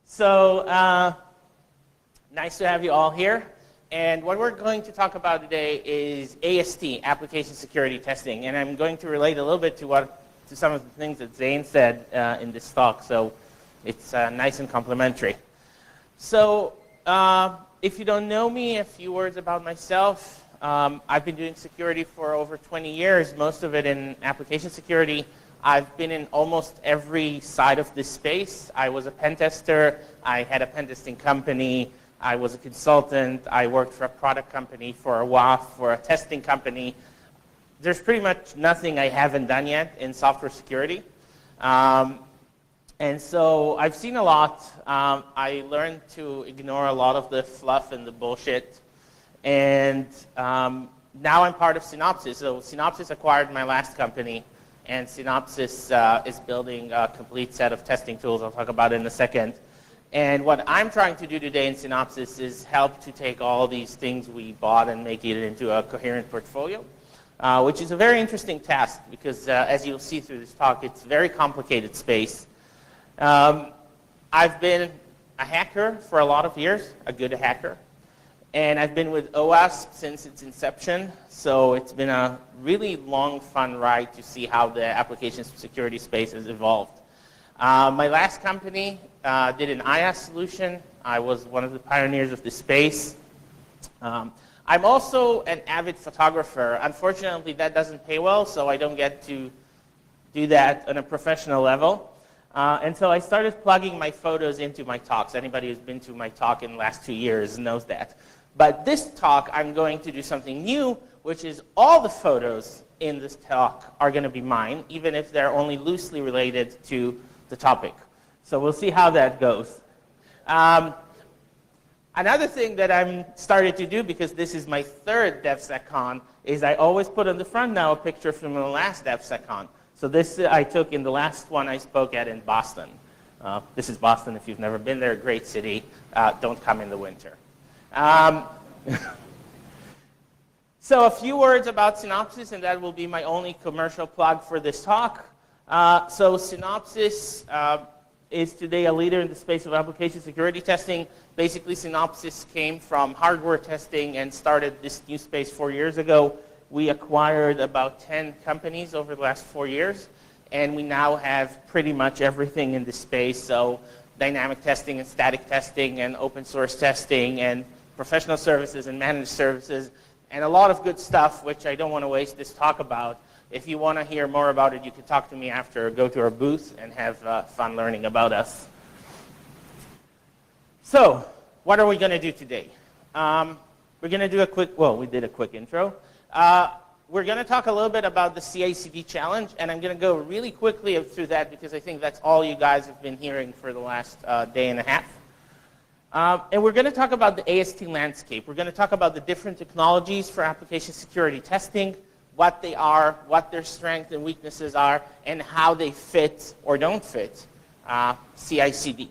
So nice to have you all here. And what we're going to talk about today is AST, Application Security Testing. And I'm going to relate a little bit to some of the things that Zane said in this talk. So it's nice and complementary. So if you don't know me, a few words about myself. I've been doing security for over 20 years, most of it in application security. I've been in almost every side of this space. I was a pen tester. I had a pen testing company. I was a consultant. I worked for a product company for a while, for a testing company. There's pretty much nothing I haven't done yet in software security. And so I've seen a lot. I learned to ignore a lot of the fluff and the bullshit. And now I'm part of Synopsys. So Synopsys acquired my last company. And Synopsys is building a complete set of testing tools. I'll talk about it in a second. And what I'm trying to do today in Synopsys is help to take all these things we bought and make it into a coherent portfolio, which is a very interesting task because, as you'll see through this talk, it's a very complicated space. I've been a hacker for a lot of years, a good hacker. And I've been with OWASP since its inception, so it's been a really long, fun ride to see how the application security space has evolved. My last company did an IaaS solution. I was one of the pioneers of the space. I'm also an avid photographer. Unfortunately, that doesn't pay well, so I don't get to do that on a professional level. And so I started plugging my photos into my talks. Anybody who's been to my talk in the last 2 years knows that. But this talk, I'm going to do something new, which is all the photos in this talk are going to be mine, even if they're only loosely related to the topic. So we'll see how that goes. Another thing that I'm started to do, because this is my third DevSecCon, is I always put on the front now a picture from the last DevSecCon. So this I took in the last one I spoke at in Boston. This is Boston. If you've never been there, great city. Don't come in the winter. So a few words about Synopsys, and that will be my only commercial plug for this talk. So Synopsys is today a leader in the space of application security testing. Basically, Synopsys came from hardware testing and started this new space 4 years ago. We acquired about 10 companies over the last 4 years, and we now have pretty much everything in this space. So dynamic testing and static testing and open source testing and professional services and managed services, and a lot of good stuff, which I don't want to waste this talk about. If you want to hear more about it, you can talk to me after or go to our booth and have fun learning about us. So, what are we going to do today? We're going to do a quick, well, we did a quick intro. We're going to talk a little bit about the CI CD challenge, and I'm going to go really quickly through that because I think that's all you guys have been hearing for the last day and a half. And we're going to talk about the AST landscape. We're going to talk about the different technologies for application security testing, what they are, what their strengths and weaknesses are, and how they fit or don't fit CI CD.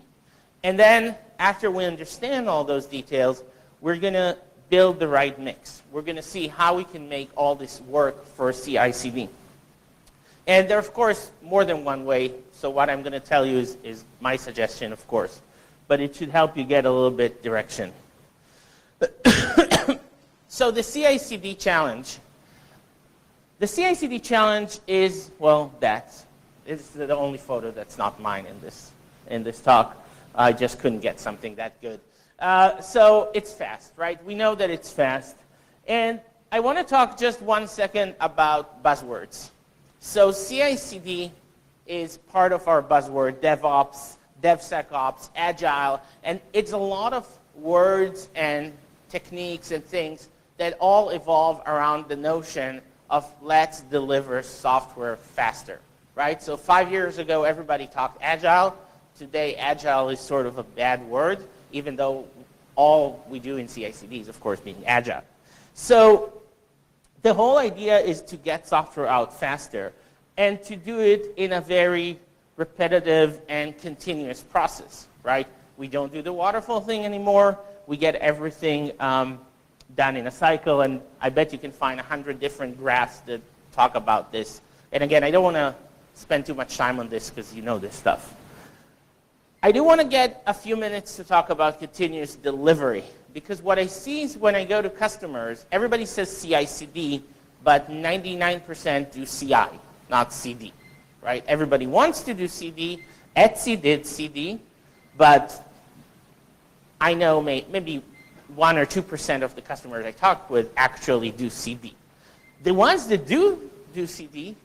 And then after we understand all those details, we're going to build the right mix. We're going to see how we can make all this work for CI CD. And there are, of course, more than one way. So what I'm going to tell you is my suggestion, of course. But it should help you get a little bit direction. So the CI CD challenge. The CI CD challenge is, well, it's the only photo that's not mine in this talk. I just couldn't get something that good. So it's fast, right? We know that it's fast. And I want to talk just 1 second about buzzwords. So CI CD is part of our buzzword, DevOps, DevSecOps, Agile, and it's a lot of words and techniques and things that all evolve around the notion of let's deliver software faster, right? So 5 years ago, everybody talked Agile. Today, Agile is sort of a bad word, even though all we do in CI/CD is, of course, being Agile. So the whole idea is to get software out faster and to do it in a very repetitive and continuous process, right? We don't do the waterfall thing anymore. We get everything done in a cycle, and I bet you can find 100 different graphs that talk about this. And again, I don't want to spend too much time on this because you know this stuff. I do want to get a few minutes to talk about continuous delivery, because what I see is when I go to customers, everybody says CI/CD, but 99% do CI, not CD, right? Everybody wants to do CD. Etsy did CD, but I know maybe 1 or 2% of the customers I talk with actually do CD. The ones that do CD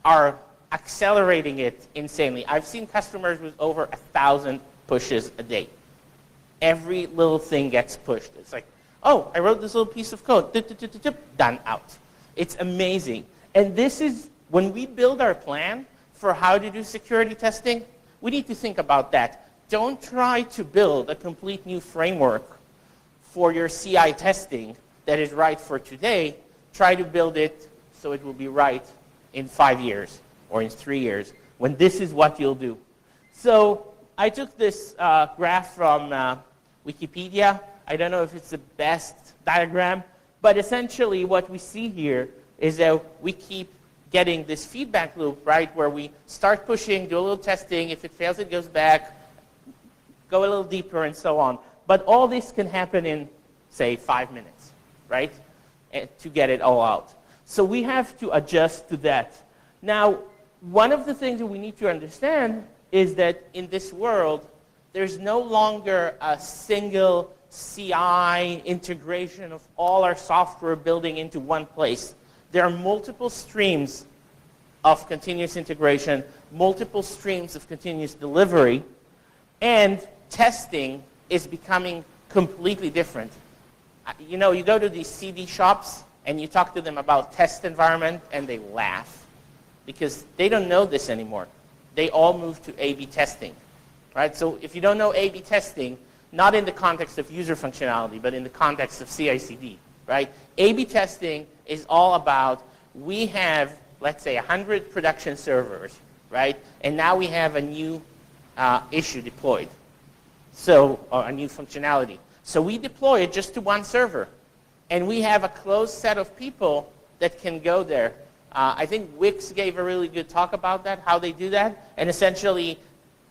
are accelerating it insanely. I've seen customers with over 1,000 pushes a day. Every little thing gets pushed. It's like, oh, I wrote this little piece of code, done, out. It's amazing. And this is, when we build our plan for how to do security testing, we need to think about that. Don't try to build a complete new framework for your CI testing that is right for today. Try to build it so it will be right in 5 years or in 3 years, when this is what you'll do. So I took this graph from Wikipedia. I don't know if it's the best diagram, but essentially what we see here is that we keep getting this feedback loop, right, where we start pushing, do a little testing. If it fails, it goes back, go a little deeper, and so on. But all this can happen in, say, 5 minutes, right, to get it all out. So we have to adjust to that. Now, one of the things that we need to understand is that in this world, there's no longer a single CI integration of all our software building into one place. There are multiple streams of continuous integration, multiple streams of continuous delivery, and testing is becoming completely different. You know, you go to these CD shops and you talk to them about test environment and they laugh because they don't know this anymore. They all moved to A/B testing, right? So if you don't know A/B testing, not in the context of user functionality, but in the context of CI/CD, right? A/B testing is all about, we have, let's say, 100 production servers, right? And now we have a new issue deployed, so, or a new functionality. So we deploy it just to one server. And we have a closed set of people that can go there. I think Wix gave a really good talk about that, how they do that. And essentially,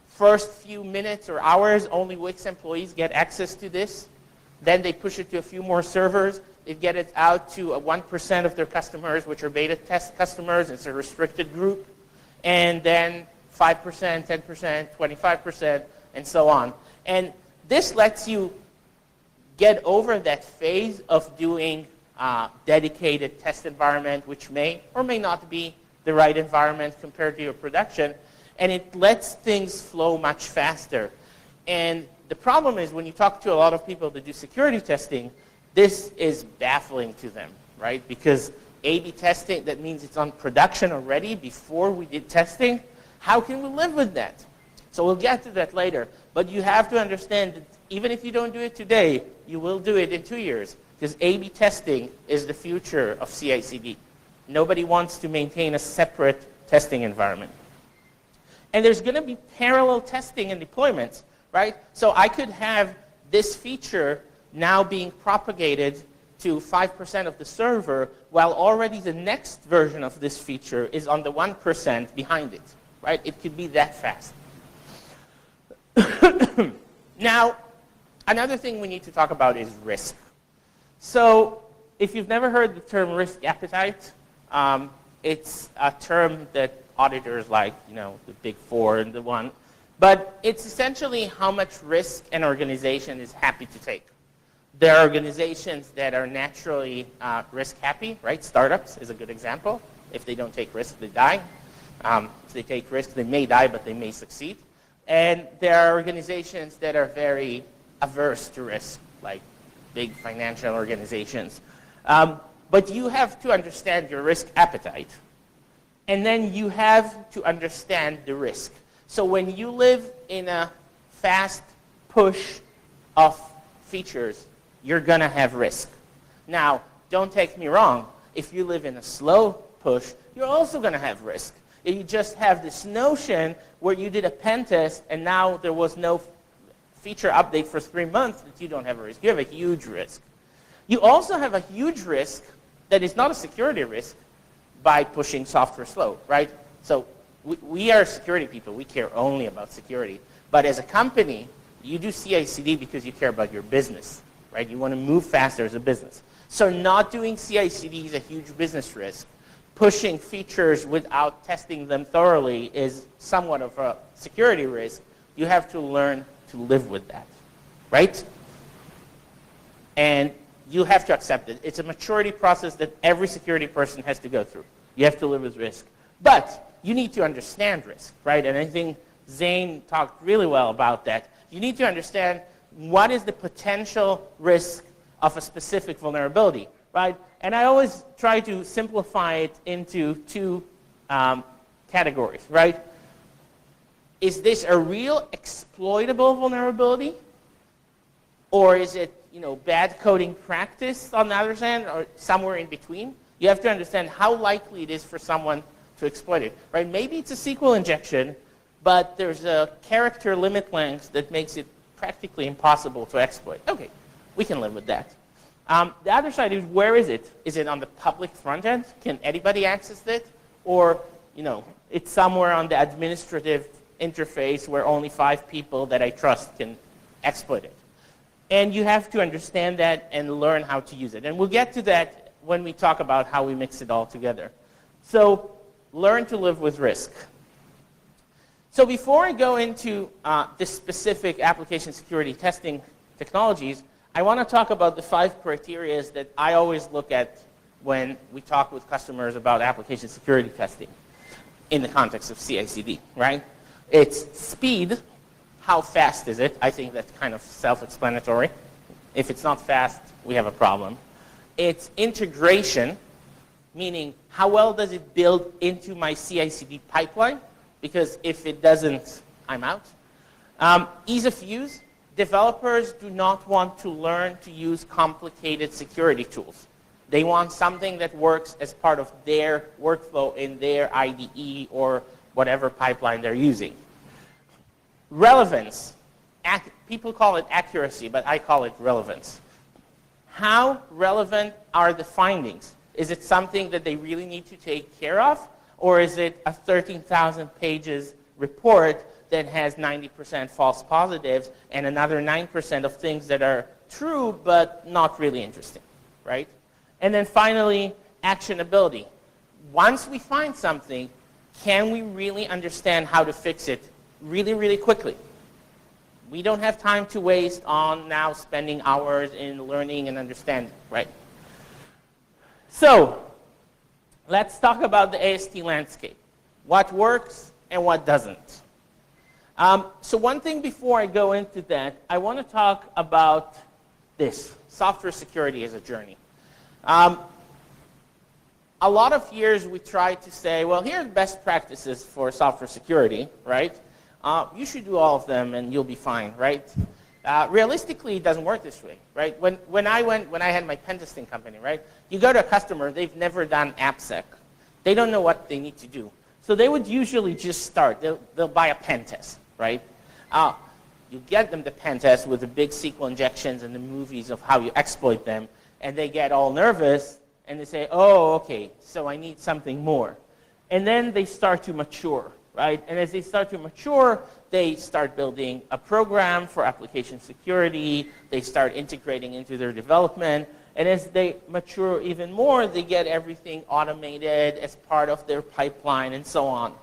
first few minutes or hours, only Wix employees get access to this. Then they push it to a few more servers. They get it out to 1% of their customers, which are beta test customers. It's a restricted group. And then 5%, 10%, 25%, and so on. And this lets you get over that phase of doing dedicated test environment, which may or may not be the right environment compared to your production, and it lets things flow much faster. And the problem is, when you talk to a lot of people that do security testing, this is baffling to them, right? Because A/B testing, that means it's on production already before we did testing. How can we live with that? So we'll get to that later. But you have to understand that even if you don't do it today, you will do it in 2 years, because A/B testing is the future of CI/CD. Nobody wants to maintain a separate testing environment. And there's going to be parallel testing and deployments, right? So I could have this feature now being propagated to 5% of the server, while already the next version of this feature is on the 1% behind it, right? It could be that fast. Now, another thing we need to talk about is risk. So if you've never heard the term risk appetite, it's a term that auditors like, you know, the Big Four and the one. But it's essentially how much risk an organization is happy to take. There are organizations that are naturally risk happy, right? Startups is a good example. If they don't take risks, they die. If they take risks, they may die, but they may succeed. And there are organizations that are very averse to risk, like big financial organizations. But you have to understand your risk appetite. And then you have to understand the risk. So when you live in a fast push of features, you're going to have risk. Now, don't take me wrong. If you live in a slow push, you're also going to have risk. You just have this notion where you did a pen test and now there was no feature update for 3 months that you don't have a risk. You have a huge risk. You also have a huge risk that is not a security risk by pushing software slow, right? So we are security people. We care only about security. But as a company, you do CI/CD because you care about your business, right? You want to move faster as a business. So not doing CI/CD is a huge business risk. Pushing features without testing them thoroughly is somewhat of a security risk. You have to learn to live with that, right? And you have to accept it. It's a maturity process that every security person has to go through. You have to live with risk. But you need to understand risk, right? And I think Zane talked really well about that. You need to understand what is the potential risk of a specific vulnerability, right? And I always try to simplify it into two categories, right? Is this a real exploitable vulnerability? Or is it, bad coding practice on the other hand, or somewhere in between? You have to understand how likely it is for someone to exploit it, right? Maybe it's a SQL injection, but there's a character limit length that makes it practically impossible to exploit. Okay, we can live with that. The other side is, where is it? Is it on the public front end? Can anybody access it? Or, it's somewhere on the administrative interface where only 5 people that I trust can exploit it. And you have to understand that and learn how to use it. And we'll get to that when we talk about how we mix it all together. So learn to live with risk. So before I go into the specific application security testing technologies, I want to talk about the 5 criteria that I always look at when we talk with customers about application security testing in the context of CI/CD, right? It's speed. How fast is it? I think that's kind of self-explanatory. If it's not fast, we have a problem. It's integration, meaning how well does it build into my CI/CD pipeline? Because if it doesn't, I'm out. Ease of use. Developers do not want to learn to use complicated security tools. They want something that works as part of their workflow in their IDE or whatever pipeline they're using. Relevance. People call it accuracy, but I call it relevance. How relevant are the findings? Is it something that they really need to take care of? Or is it a 13,000 pages report that has 90% false positives and another 9% of things that are true but not really interesting, right? And then finally, actionability. Once we find something, can we really understand how to fix it really, really quickly? We don't have time to waste on now spending hours in learning and understanding, right? So let's talk about the AST landscape. What works and what doesn't. So one thing before I go into that, I want to talk about this, software security as a journey. A lot of years we try to say, well, here are the best practices for software security, right? You should do all of them and you'll be fine, right? Realistically, it doesn't work this way, right? When I had my pen testing company, right? You go to a customer, they've never done AppSec. They don't know what they need to do. So they would usually just start. They'll buy a pen test, right? You get them the pen test with the big SQL injections and the movies of how you exploit them, and they get all nervous, and they say, oh, okay, so I need something more. And then they start to mature, right? And as they start to mature, they start building a program for application security. They start integrating into their development. And as they mature even more, they get everything automated as part of their pipeline and so on.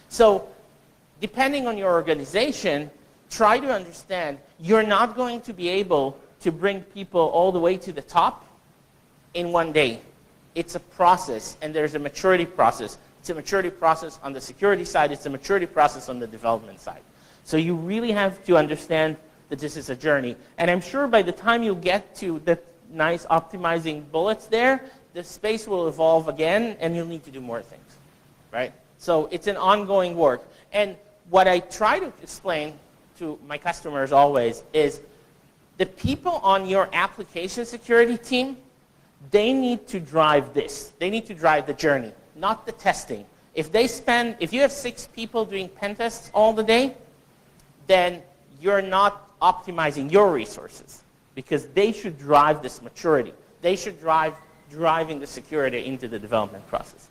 So depending on your organization, try to understand you're not going to be able to bring people all the way to the top in one day. It's a process, and there's a maturity process. It's a maturity process on the security side. It's a maturity process on the development side. So you really have to understand that this is a journey. And I'm sure by the time you get to the nice optimizing bullets there, the space will evolve again, and you'll need to do more things, right? So it's an ongoing work. And what I try to explain to my customers always is the people on your application security team, they need to drive this. They need to drive the journey, not the testing. If you have 6 people doing pen tests all the day, then you're not optimizing your resources, because they should drive this maturity. They should driving the security into the development process.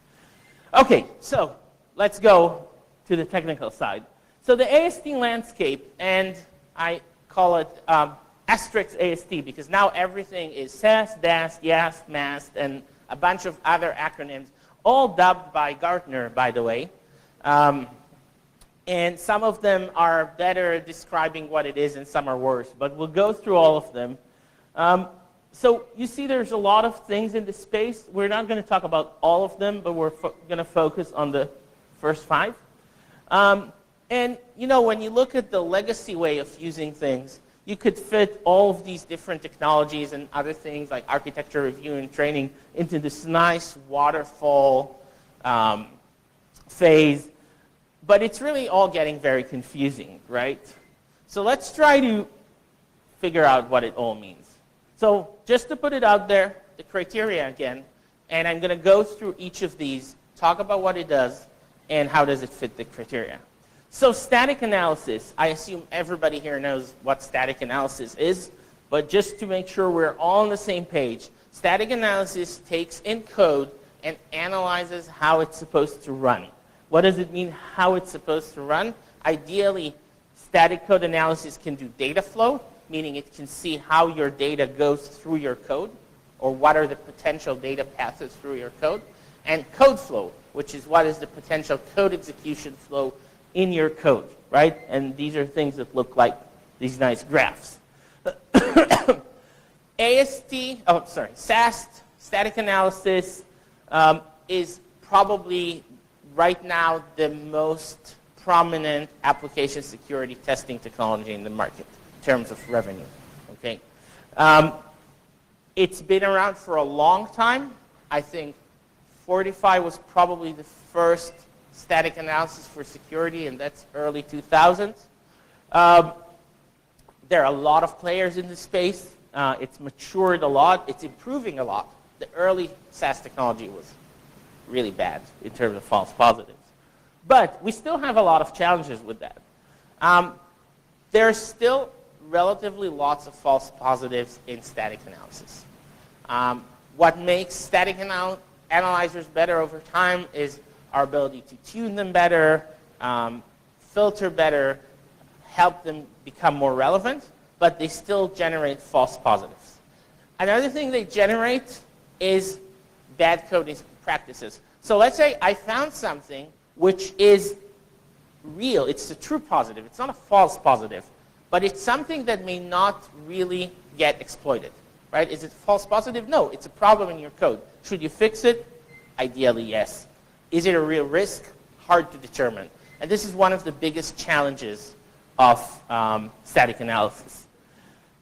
Okay, so let's go to the technical side. So the AST landscape, and I call it asterisk AST because now everything is SAST, DAST, YAST, MAST, and a bunch of other acronyms, all dubbed by Gartner, by the way. And some of them are better at describing what it is and some are worse, but we'll go through all of them. So you see there's a lot of things in this space. We're not going to talk about all of them, but we're going to focus on the first 5. And you know, when you look at the legacy way of using things, you could fit all of these different technologies and other things like architecture review and training into this nice waterfall phase. But it's really all getting very confusing, right? So let's try to figure out what it all means. So just to put it out there, the criteria again, and I'm going to go through each of these, talk about what it does, and how does it fit the criteria. So static analysis, I assume everybody here knows what static analysis is, but just to make sure we're all on the same page, static analysis takes in code and analyzes how it's supposed to run. What does it mean, how it's supposed to run? Ideally, static code analysis can do data flow, meaning it can see how your data goes through your code, or what are the potential data passes through your code, and code flow, which is what is the potential code execution flow in your code, right? And these are things that look like these nice graphs. SAST, static analysis, is probably right now the most prominent application security testing technology in the market in terms of revenue, okay? It's been around for a long time. I think Fortify was probably the first static analysis for security, and that's early 2000s. There are a lot of players in this space. It's matured a lot. It's improving a lot. The early SaaS technology was really bad in terms of false positives. But we still have a lot of challenges with that. There's still relatively lots of false positives in static analysis. What makes static analyzers better over time is our ability to tune them better, filter better, help them become more relevant, but they still generate false positives. Another thing they generate is bad coding practices. So let's say I found something which is real. It's a true positive. It's not a false positive, but it's something that may not really get exploited, right? Is it false positive? No, it's a problem in your code. Should you fix it? Ideally, yes. Is it a real risk? Hard to determine. And this is one of the biggest challenges of static analysis.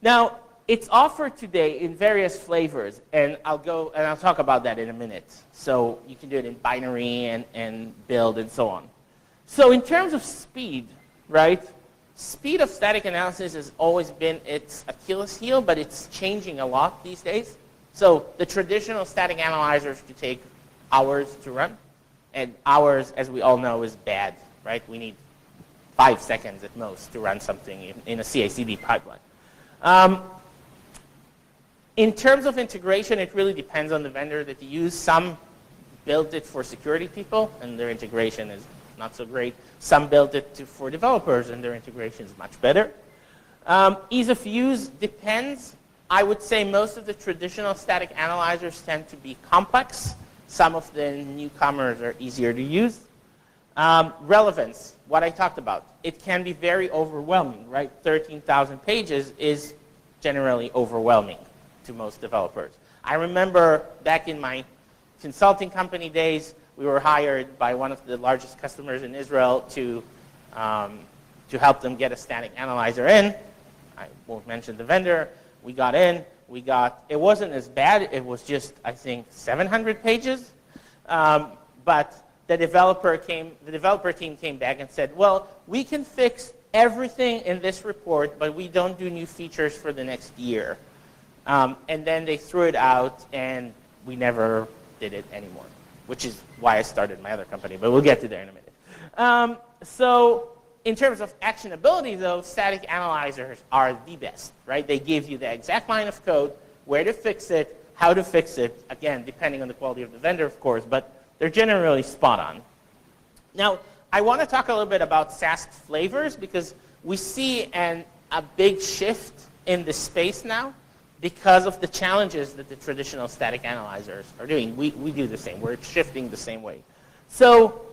Now, it's offered today in various flavors, and I'll talk about that in a minute. So you can do it in binary and build and so on. So in terms of speed, right? Speed of static analysis has always been its Achilles heel, but it's changing a lot these days. So the traditional static analyzers could take hours to run, and hours, as we all know, is bad, right? We need 5 seconds at most to run something in a CI/CD pipeline. In terms of integration, it really depends on the vendor that you use. Some built it for security people, and their integration is not so great. Some built it for developers, and their integration is much better. Ease of use depends. I would say most of the traditional static analyzers tend to be complex. Some of the newcomers are easier to use. Relevance, what I talked about. It can be very overwhelming, right? 13,000 pages is generally overwhelming to most developers. I remember back in my consulting company days, we were hired by one of the largest customers in Israel to help them get a static analyzer in. I won't mention the vendor. We got in. It wasn't as bad. It was just, I think, 700 pages. But the developer team came back and said, well, we can fix everything in this report, but we don't do new features for the next year. And then they threw it out, and we never did it anymore, which is why I started my other company, but we'll get to there in a minute. So in terms of actionability, though, static analyzers are the best, right? They give you the exact line of code, where to fix it, how to fix it, again, depending on the quality of the vendor, of course, but they're generally spot on. Now, I want to talk a little bit about SAST flavors because we see a big shift in the space now because of the challenges that the traditional static analyzers are doing. We do the same. We're shifting the same way. So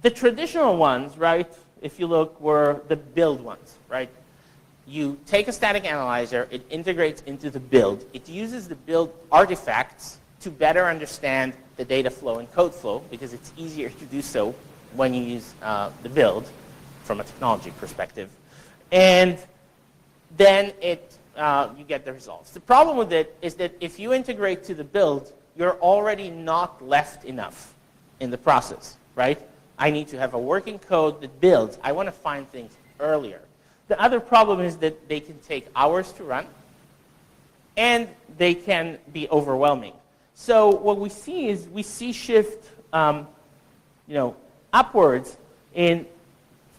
the traditional ones, right, if you look, were the build ones, right? You take a static analyzer, it integrates into the build. It uses the build artifacts to better understand the data flow and code flow because it's easier to do so when you use the build from a technology perspective. And then you get the results. The problem with it is that if you integrate to the build, you're already not left enough in the process, right? I need to have a working code that builds. I want to find things earlier. The other problem is that they can take hours to run, and they can be overwhelming. So what we see is we see shift upwards in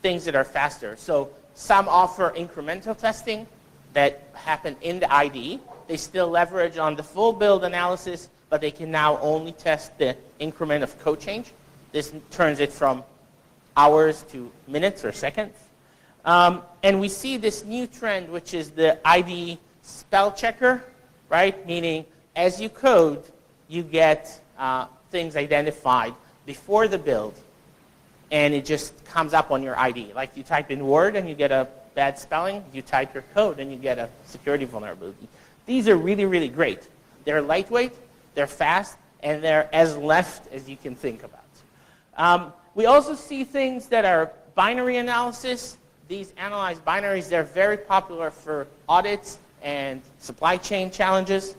things that are faster. So some offer incremental testing that happen in the IDE. They still leverage on the full build analysis, but they can now only test the increment of code change. This turns it from hours to minutes or seconds. And we see this new trend, which is the IDE spell checker, right? Meaning, as you code, you get things identified before the build, and it just comes up on your IDE. Like you type in Word and you get a bad spelling, you type your code and you get a security vulnerability. These are really, really great. They're lightweight, they're fast, and they're as left as you can think about. We also see things that are binary analysis. These analyzed binaries, they're very popular for audits and supply chain challenges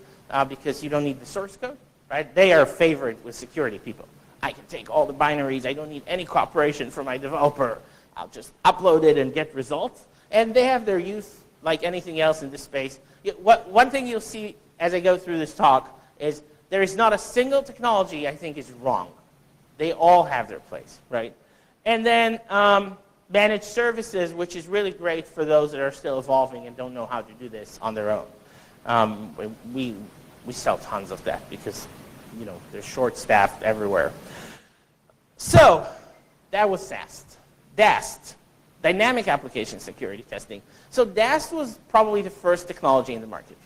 because you don't need the source code, right? They are favored with security people. I can take all the binaries. I don't need any cooperation from my developer. I'll just upload it and get results. And they have their use like anything else in this space. One thing you'll see as I go through this talk is there is not a single technology I think is wrong. They all have their place, right? And then managed services, which is really great for those that are still evolving and don't know how to do this on their own. We sell tons of that because they're short-staffed everywhere. So that was SAST. DAST, Dynamic Application Security Testing. So DAST was probably the first technology in the market,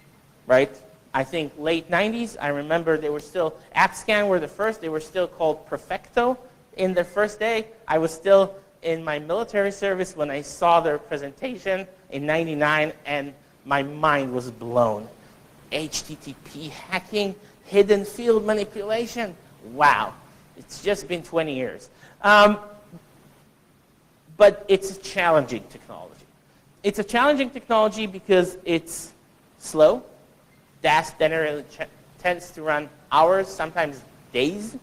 right? I think late 90s. I remember they were still, AppScan were the first. They were still called Perfecto in their first day. I was still in my military service when I saw their presentation in 99, and my mind was blown. HTTP hacking, hidden field manipulation. Wow. It's just been 20 years. But it's a challenging technology. It's a challenging technology because it's slow. DAST generally tends to run hours, sometimes days.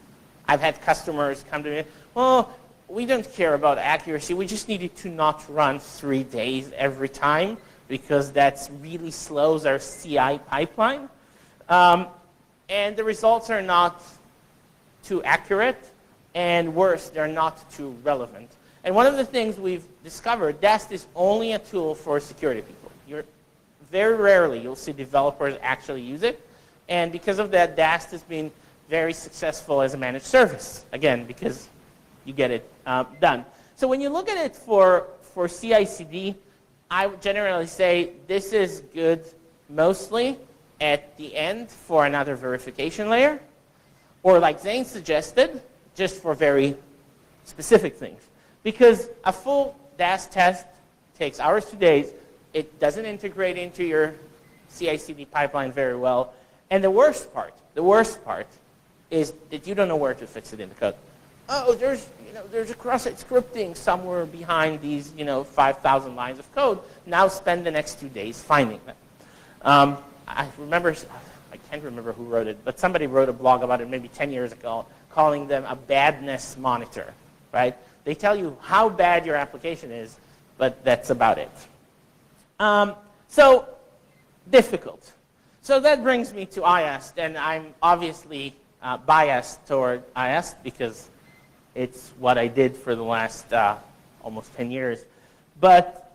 I've had customers come to me, well, we don't care about accuracy. We just need it to not run 3 days every time because that really slows our CI pipeline. And the results are not too accurate, and worse, they're not too relevant. And one of the things we've discovered, DAST is only a tool for security people. Very rarely you'll see developers actually use it, and because of that, DAST has been very successful as a managed service, again, because you get it done. So when you look at it for CI/CD, I would generally say this is good mostly at the end for another verification layer, or like Zane suggested, just for very specific things. Because a full DAST test takes hours to days, it doesn't integrate into your CI/CD pipeline very well, and the worst part is that you don't know where to fix it in the code. Oh, there's a cross-site scripting somewhere behind these 5,000 lines of code. Now spend the next 2 days finding them. I can't remember who wrote it, but somebody wrote a blog about it maybe 10 years ago, calling them a badness monitor, right? They tell you how bad your application is, but that's about it. So difficult. So that brings me to IAST, and I'm obviously biased toward IAST because it's what I did for the last almost 10 years. But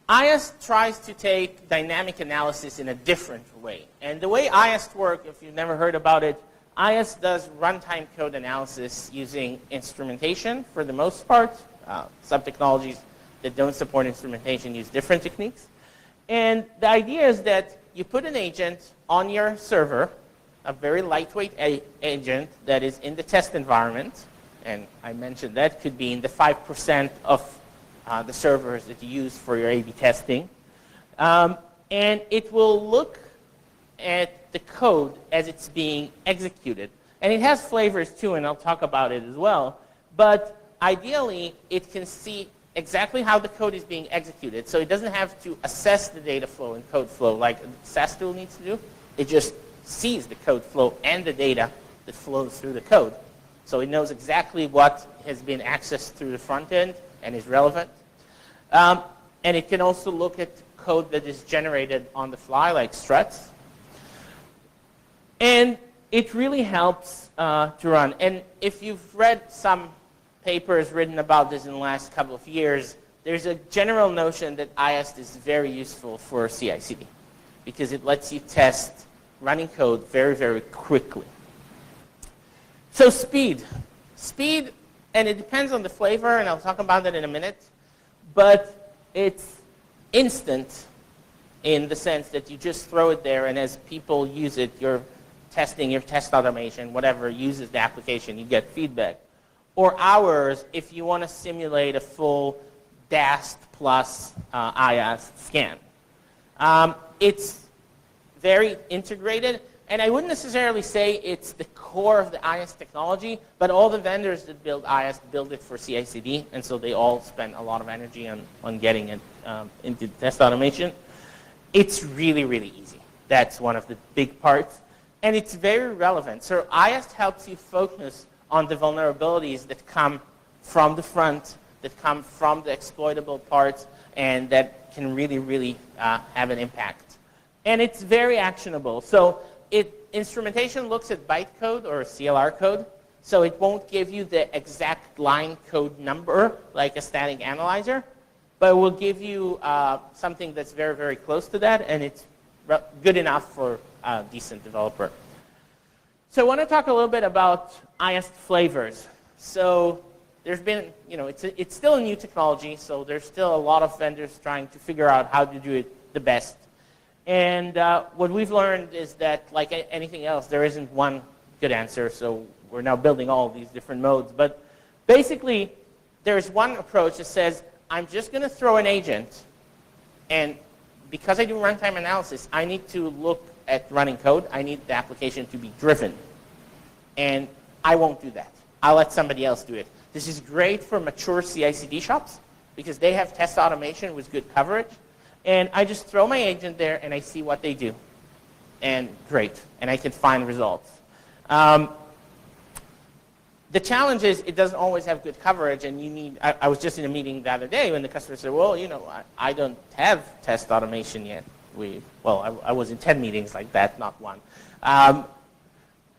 IAST tries to take dynamic analysis in a different way. And the way IAST works, if you've never heard about it, IS does runtime code analysis using instrumentation for the most part. Some technologies that don't support instrumentation use different techniques. And the idea is that you put an agent on your server, a very lightweight agent that is in the test environment. And I mentioned that could be in the 5% of the servers that you use for your A/B testing. And it will look at the code as it's being executed. And it has flavors too, and I'll talk about it as well. But ideally, it can see exactly how the code is being executed. So it doesn't have to assess the data flow and code flow like the SAS tool needs to do. It just sees the code flow and the data that flows through the code. So it knows exactly what has been accessed through the front end and is relevant. And it can also look at code that is generated on the fly, like struts. And it really helps to run. And if you've read some papers written about this in the last couple of years, there's a general notion that IST is very useful for CI/CD because it lets you test running code very, very quickly. So speed, and it depends on the flavor, and I'll talk about that in a minute, but it's instant in the sense that you just throw it there, and as people use it, your testing, your test automation, whatever uses the application, you get feedback. Or hours if you want to simulate a full DAST plus IAST scan. It's very integrated, and I wouldn't necessarily say it's the core of the IAST technology, but all the vendors that build IAST build it for CI/CD, and so they all spend a lot of energy on getting it into test automation. It's really, really easy. That's one of the big parts, and it's very relevant. So IAST helps you focus on the vulnerabilities that come from the front, that come from the exploitable parts, and that can really, really have an impact. And it's very actionable. So instrumentation looks at bytecode or CLR code, so it won't give you the exact line code number like a static analyzer, but it will give you something that's very, very close to that, and it's good enough for a decent developer. So I want to talk a little bit about IAST flavors. So there's been, it's still a new technology, so there's still a lot of vendors trying to figure out how to do it the best. And what we've learned is that, like anything else, there isn't one good answer, so we're now building all these different modes. But basically, there's one approach that says, I'm just going to throw an agent, and because I do runtime analysis, I need to look at running code. I need the application to be driven. And I won't do that. I'll let somebody else do it. This is great for mature CI/CD shops because they have test automation with good coverage. And I just throw my agent there and I see what they do. And great. And I can find results. The challenge is it doesn't always have good coverage, and you need, I was just in a meeting the other day when the customer said, well, I don't have test automation yet. I was in 10 meetings like that, not one.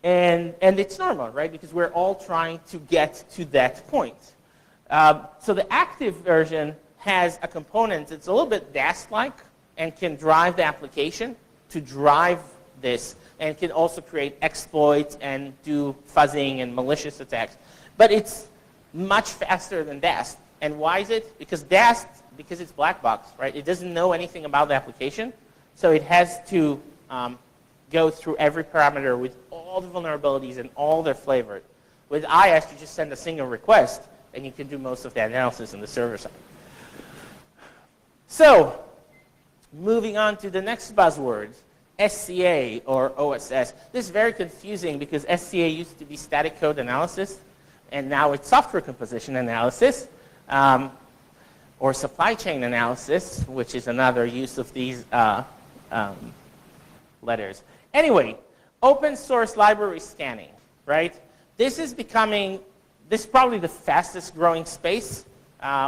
And it's normal, right? Because we're all trying to get to that point. So the active version has a component that's a little bit DAST-like and can drive the application to drive this, and can also create exploits and do fuzzing and malicious attacks. But it's much faster than DAST. And why is it? Because DAST, because it's black box, right? It doesn't know anything about the application. So it has to go through every parameter with all the vulnerabilities and all their flavors. With IAST, you just send a single request, and you can do most of the analysis on the server side. So moving on to the next buzzword, SCA or OSS. This is very confusing because SCA used to be static code analysis, and now it's software composition analysis, or supply chain analysis, which is another use of these letters. Anyway, open source library scanning, right? This is probably the fastest growing space.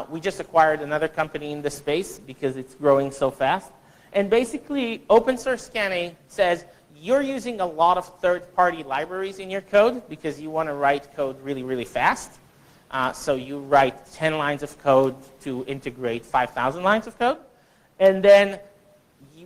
We just acquired another company in this space because it's growing so fast. And basically, open source scanning says you're using a lot of third-party libraries in your code because you want to write code really, really fast. So you write 10 lines of code to integrate 5,000 lines of code. And then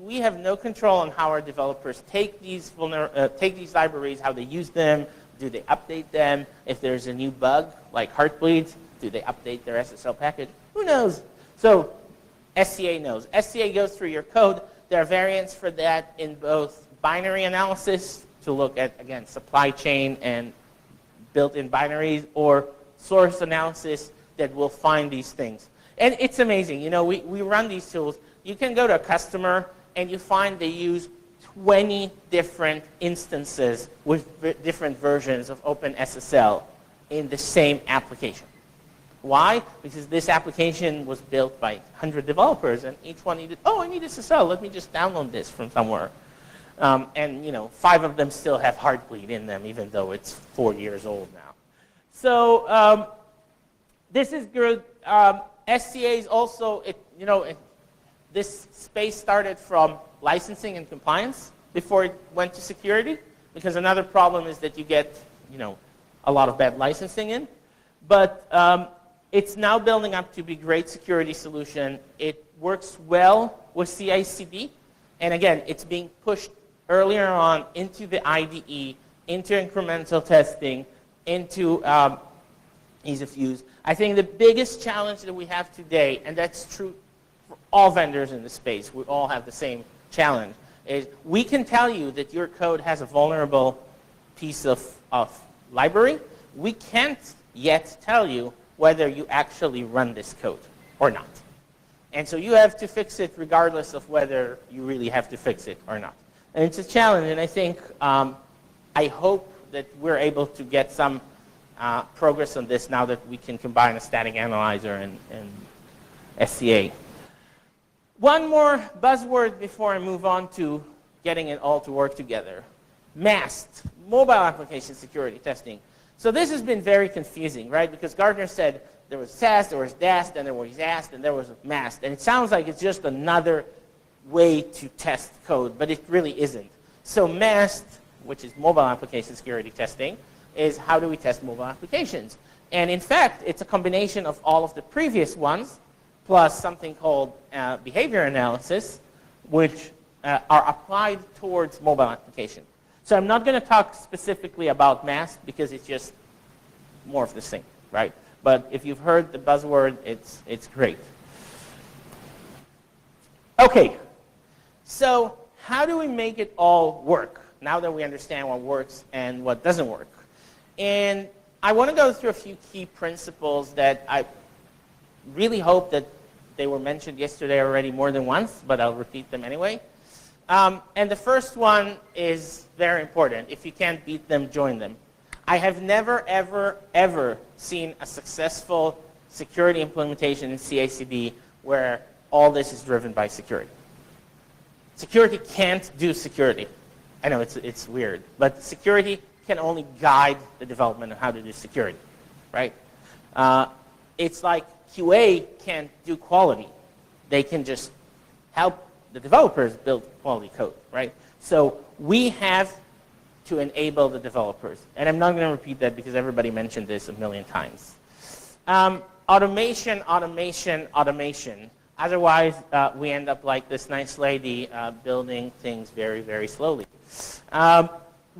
we have no control on how our developers take these libraries, how they use them. Do they update them? If there's a new bug, like Heartbleed, do they update their SSL package? Who knows? So SCA knows. SCA goes through your code. There are variants for that in both binary analysis to look at, again, supply chain and built-in binaries, or source analysis that will find these things. And it's amazing. You know, we run these tools. You can go to a customer and you find they use 20 different instances with different versions of OpenSSL in the same application. Why? Because this application was built by 100 developers, and each one needed, oh, I need SSL. Let me just download this from somewhere. And, you know, 5 of them still have Heartbleed in them, even though it's 4 years old now. So this is good. SCA is also, this space started from licensing and compliance before it went to security, because another problem is that you get, a lot of bad licensing in. But it's now building up to be a great security solution. It works well with CI CD. And again, it's being pushed earlier on into the IDE, into incremental testing, into ease of use. I think the biggest challenge that we have today, and that's true for all vendors in the space, we all have the same challenge, is we can tell you that your code has a vulnerable piece of library. We can't yet tell you whether you actually run this code or not. And so you have to fix it regardless of whether you really have to fix it or not. And it's a challenge, and I think, I hope that we're able to get some progress on this now that we can combine a static analyzer and SCA. One more buzzword before I move on to getting it all to work together. MAST, mobile application security testing. So this has been very confusing, right? Because Gartner said there was SAST, there was DAST, and there was YAST, and there was MAST. And it sounds like it's just another way to test code, but it really isn't. So MAST, which is mobile application security testing, is how do we test mobile applications. And in fact, it's a combination of all of the previous ones, plus something called behavior analysis, which are applied towards mobile application. So I'm not going to talk specifically about MAST because it's just more of the same, right? But if you've heard the buzzword, it's great. Okay, so how do we make it all work now that we understand what works and what doesn't work? And I want to go through a few key principles that I really hope that they were mentioned yesterday already more than once, but I'll repeat them anyway. And the first one is very important. If you can't beat them, join them. I have never, ever, ever seen a successful security implementation in CI CD where all this is driven by security. Security can't do security. I know it's weird, but security can only guide the development of how to do security, right? It's like QA can't do quality. They can just help the developers build quality code, right? So we have to enable the developers. And I'm not going to repeat that because everybody mentioned this a million times. Automation, automation, automation. Otherwise, we end up like this nice lady building things very, very slowly.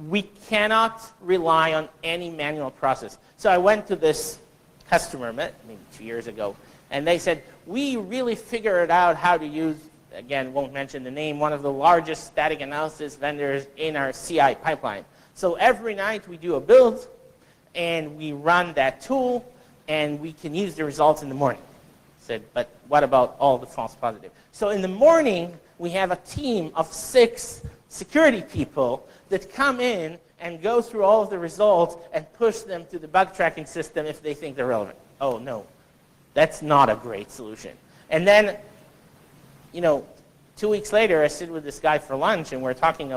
We cannot rely on any manual process. So I went to this customer, maybe 2 years ago, and they said, we really figured out how to use, again, won't mention the name, one of the largest static analysis vendors in our CI pipeline. So every night we do a build, and we run that tool, and we can use the results in the morning. I said, but what about all the false positives? So in the morning, we have a team of 6 security people that come in and go through all of the results and push them to the bug tracking system if they think they're relevant. Oh, no. That's not a great solution. And then, 2 weeks later, I sit with this guy for lunch, and we're talking,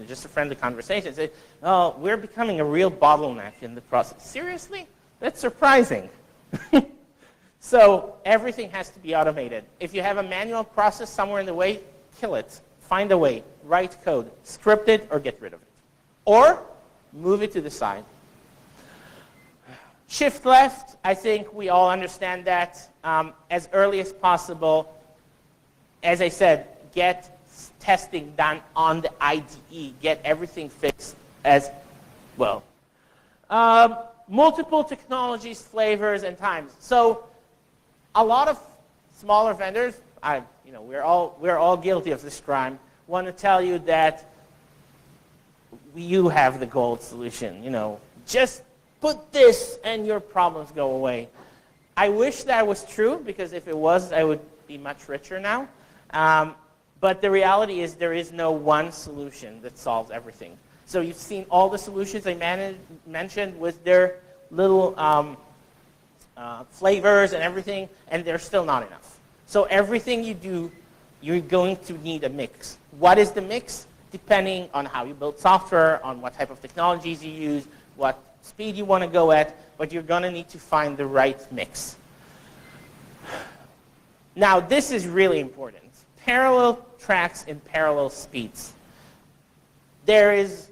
just a friendly conversation. I say, oh, we're becoming a real bottleneck in the process. Seriously? That's surprising. So everything has to be automated. If you have a manual process somewhere in the way, kill it. Find a way. Write code. Script it or get rid of it. Or move it to the side. Shift left, I think we all understand that as early as possible. As I said, get testing done on the IDE, get everything fixed as well. Multiple technologies, flavors, and times. So a lot of smaller vendors, we're all guilty of this crime, want to tell you that you have the gold solution. Just put this and your problems go away. I wish that was true, because if it was, I would be much richer now. But the reality is there is no one solution that solves everything. So you've seen all the solutions I mentioned with their little flavors and everything, and they're still not enough. So everything you do, you're going to need a mix. What is the mix? Depending on how you build software, on what type of technologies you use, what speed you want to go at, but you're going to need to find the right mix. Now, this is really important. Parallel tracks and parallel speeds. There is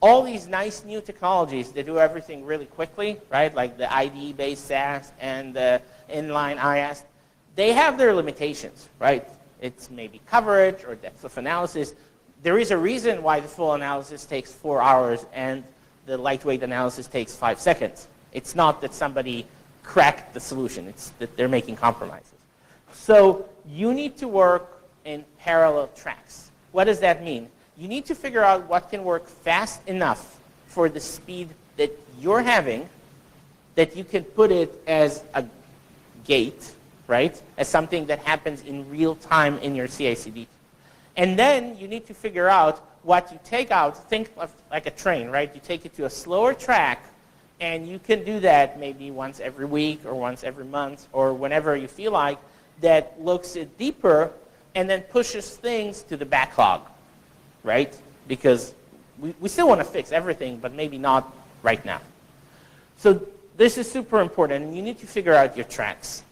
all these nice new technologies that do everything really quickly, right? Like the IDE-based SaaS and the inline IAST. They have their limitations, right? It's maybe coverage or depth of analysis. There is a reason why the full analysis takes 4 hours and the lightweight analysis takes 5 seconds. It's not that somebody cracked the solution. It's that they're making compromises. So you need to work in parallel tracks. What does that mean? You need to figure out what can work fast enough for the speed that you're having, that you can put it as a gate, right? As something that happens in real time in your CI/CD. And then you need to figure out what you take out. Think of like a train, right? You take it to a slower track, and you can do that maybe once every week or once every month or whenever you feel like, that looks it deeper and then pushes things to the backlog, right? Because we still want to fix everything, but maybe not right now. So this is super important, and you need to figure out your tracks.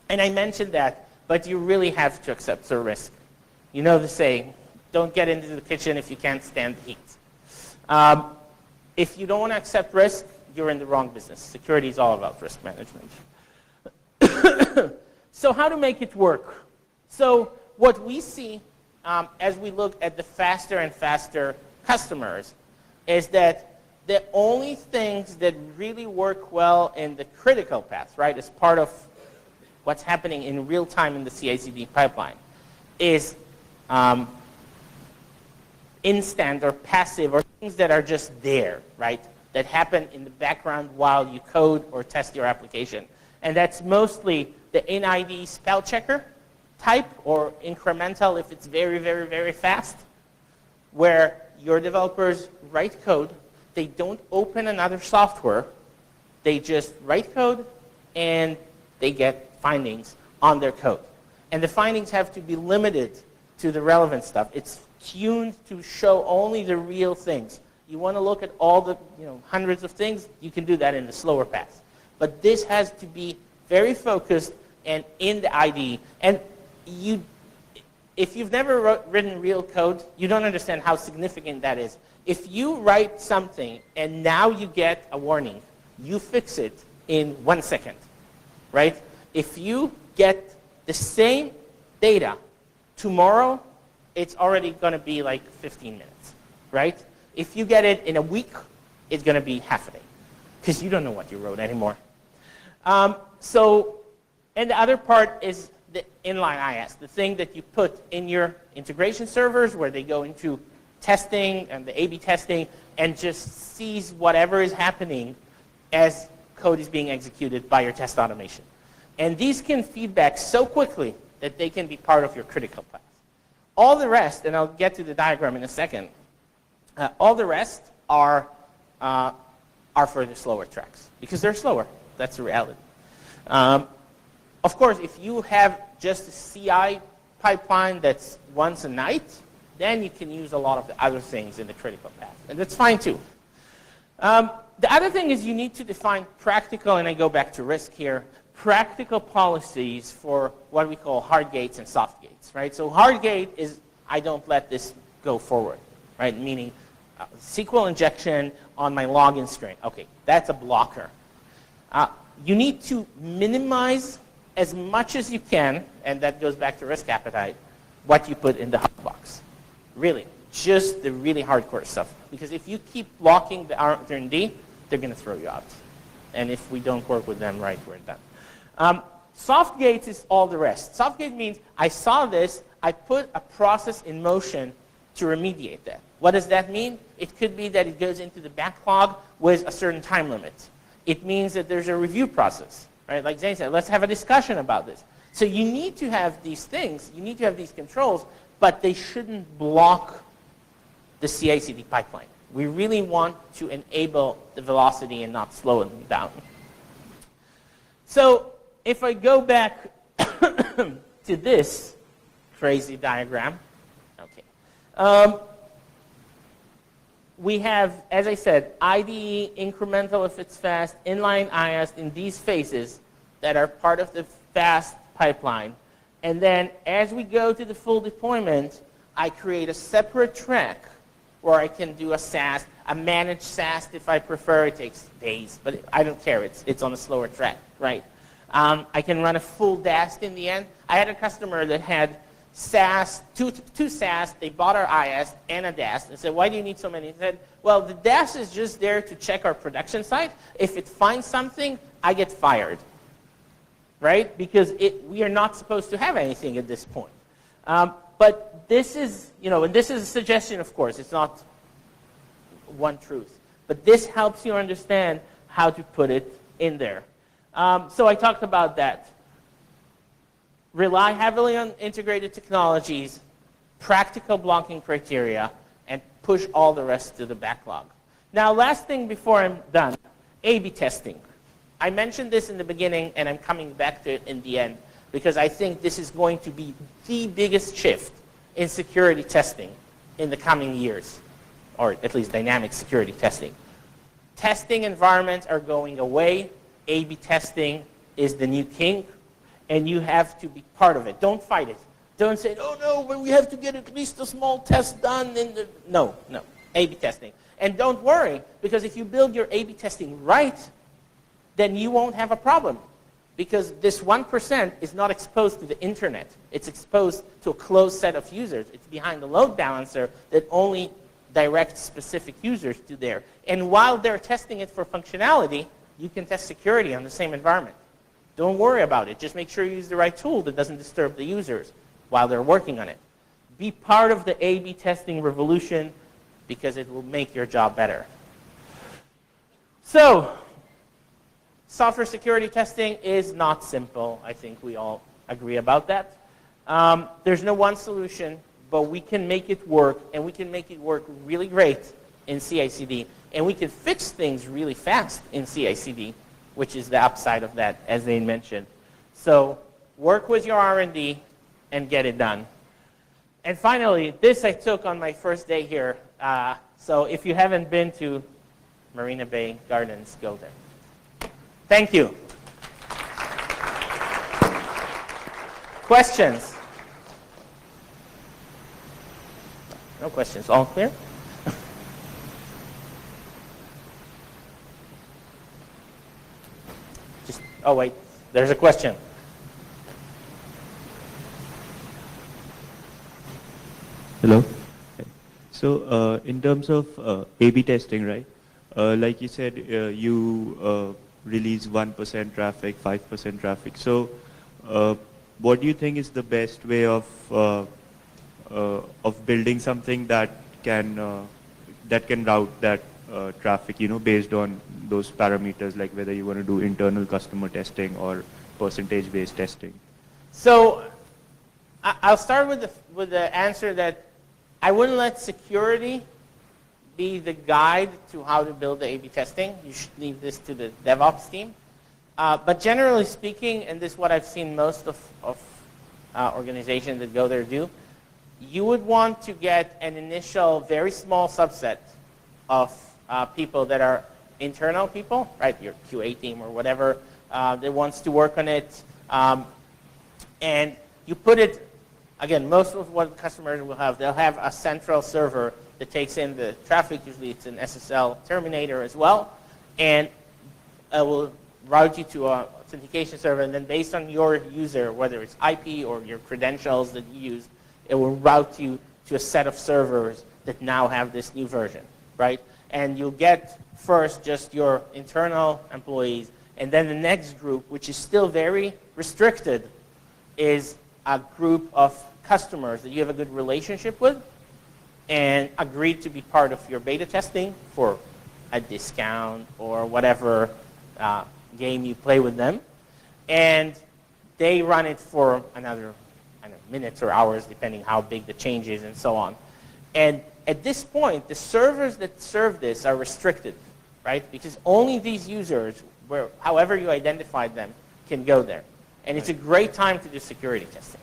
And I mentioned that, but you really have to accept the risk. You know the saying, don't get into the kitchen if you can't stand the heat. If you don't want to accept risk, you're in the wrong business. Security is all about risk management. So how to make it work? So what we see as we look at the faster and faster customers is that the only things that really work well in the critical path, right, as part of what's happening in real time in the CI/CD pipeline, is instant or passive or things that are just there, right, that happen in the background while you code or test your application. And that's mostly the in-IDE spell checker type, or incremental if it's very, very, very fast, where your developers write code, they don't open another software, they just write code and they get findings on their code. And the findings have to be limited to the relevant stuff. It's tuned to show only the real things. You want to look at all the hundreds of things, you can do that in the slower path. But this has to be very focused and in the IDE. And if you've never written real code, you don't understand how significant that is. If you write something and now you get a warning, you fix it in 1 second, right? If you get the same data tomorrow, it's already going to be like 15 minutes, right? If you get it in a week, it's going to be half a day, because you don't know what you wrote anymore. And the other part is the inline IAST, the thing that you put in your integration servers where they go into testing and the A/B testing and just sees whatever is happening as code is being executed by your test automation. And these can feedback so quickly that they can be part of your critical path. All the rest, and I'll get to the diagram in a second, all the rest are for the slower tracks, because they're slower. That's the reality. Of course, if you have just a CI pipeline that's once a night, then you can use a lot of the other things in the critical path. And that's fine too. The other thing is you need to define practical, and I go back to risk here, practical policies for what we call hard gates and soft gates, right? So hard gate is I don't let this go forward, right? Meaning SQL injection on my login string. Okay, that's a blocker. You need to minimize as much as you can, and that goes back to risk appetite, what you put in the hot box. Really, just the really hardcore stuff. Because if you keep blocking the R&D, they're going to throw you out. And if we don't work with them right, we're done. Soft gates is all the rest. Soft gate means I saw this, I put a process in motion to remediate that. What does that mean? It could be that it goes into the backlog with a certain time limit. It means that there's a review process, right? Like Zane said, let's have a discussion about this. So you need to have these things, you need to have these controls, but they shouldn't block the CI/CD pipeline. We really want to enable the velocity and not slow it down. So if I go back to this crazy diagram, okay. We have, as I said, IDE, incremental if it's fast, inline IAST in these phases that are part of the fast pipeline. And then as we go to the full deployment, I create a separate track where I can do a SAST, a managed SAST if I prefer. It takes days, but I don't care. It's on a slower track, right? I can run a full DAST in the end. I had a customer that had SAST, two SAST. They bought our IAST and a DAST. I said, why do you need so many? He said, well, the DAST is just there to check our production site. If it finds something, I get fired, right? Because we are not supposed to have anything at this point. But this is, and this is a suggestion, of course. It's not one truth. But this helps you understand how to put it in there. So I talked about that. Rely heavily on integrated technologies, practical blocking criteria, and push all the rest to the backlog. Now, last thing before I'm done, A/B testing. I mentioned this in the beginning, and I'm coming back to it in the end, because I think this is going to be the biggest shift in security testing in the coming years, or at least dynamic security testing. Testing environments are going away. A/B testing is the new king, and you have to be part of it. Don't fight it. Don't say, oh no, but we have to get at least a small test done. No. A/B testing. And don't worry, because if you build your A/B testing right, then you won't have a problem. Because this 1% is not exposed to the internet. It's exposed to a closed set of users. It's behind the load balancer that only directs specific users to there. And while they're testing it for functionality, you can test security on the same environment. Don't worry about it. Just make sure you use the right tool that doesn't disturb the users while they're working on it. Be part of the A/B testing revolution, because it will make your job better. So, software security testing is not simple. I think we all agree about that. There's no one solution, but we can make it work, and we can make it work really great in CI/CD, and we can fix things really fast in CI/CD, which is the upside of that, as they mentioned. So work with your R&D and get it done. And finally, this I took on my first day here. So if you haven't been to Marina Bay Gardens, go there. Thank you. Questions? No questions. All clear? Oh, wait. There's a question. Hello. So in terms of A/B testing, right? Like you said, you release 1% traffic, 5% traffic. So what do you think is the best way of building something that can route that traffic, based on those parameters, like whether you want to do internal customer testing or percentage-based testing? So I'll start with the answer that I wouldn't let security be the guide to how to build the A/B testing. You should leave this to the DevOps team. But generally speaking, and this is what I've seen most of organizations that go there do, you would want to get an initial very small subset of people that are internal people, right? Your QA team or whatever that wants to work on it. And you put it, again, most of what customers will have, they'll have a central server that takes in the traffic. Usually it's an SSL terminator as well. And it will route you to an authentication server. And then based on your user, whether it's IP or your credentials that you use, it will route you to a set of servers that now have this new version, right? And you'll get first just your internal employees, and then the next group, which is still very restricted, is a group of customers that you have a good relationship with and agreed to be part of your beta testing for a discount or whatever game you play with them. And they run it for another minutes or hours, depending how big the change is and so on. And at this point, the servers that serve this are restricted, right? Because only these users, however you identified them, can go there. And it's a great time to do security testing,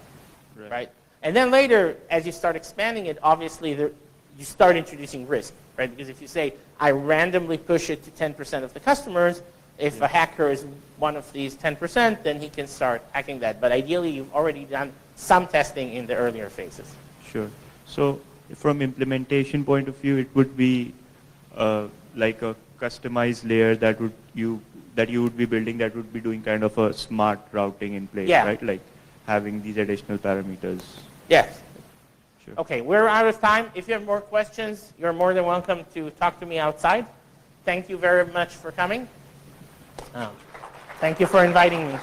right? And then later, as you start expanding it, obviously you start introducing risk, right? Because if you say, I randomly push it to 10% of the customers, if a hacker is one of these 10%, then he can start hacking that. But ideally, you've already done some testing in the earlier phases. Sure. So from implementation point of view, it would be like a customized layer that you would be building that would be doing kind of a smart routing in place, right? Like having these additional parameters. Yes. Sure. Okay, we're out of time. If you have more questions, you're more than welcome to talk to me outside. Thank you very much for coming. Thank you for inviting me.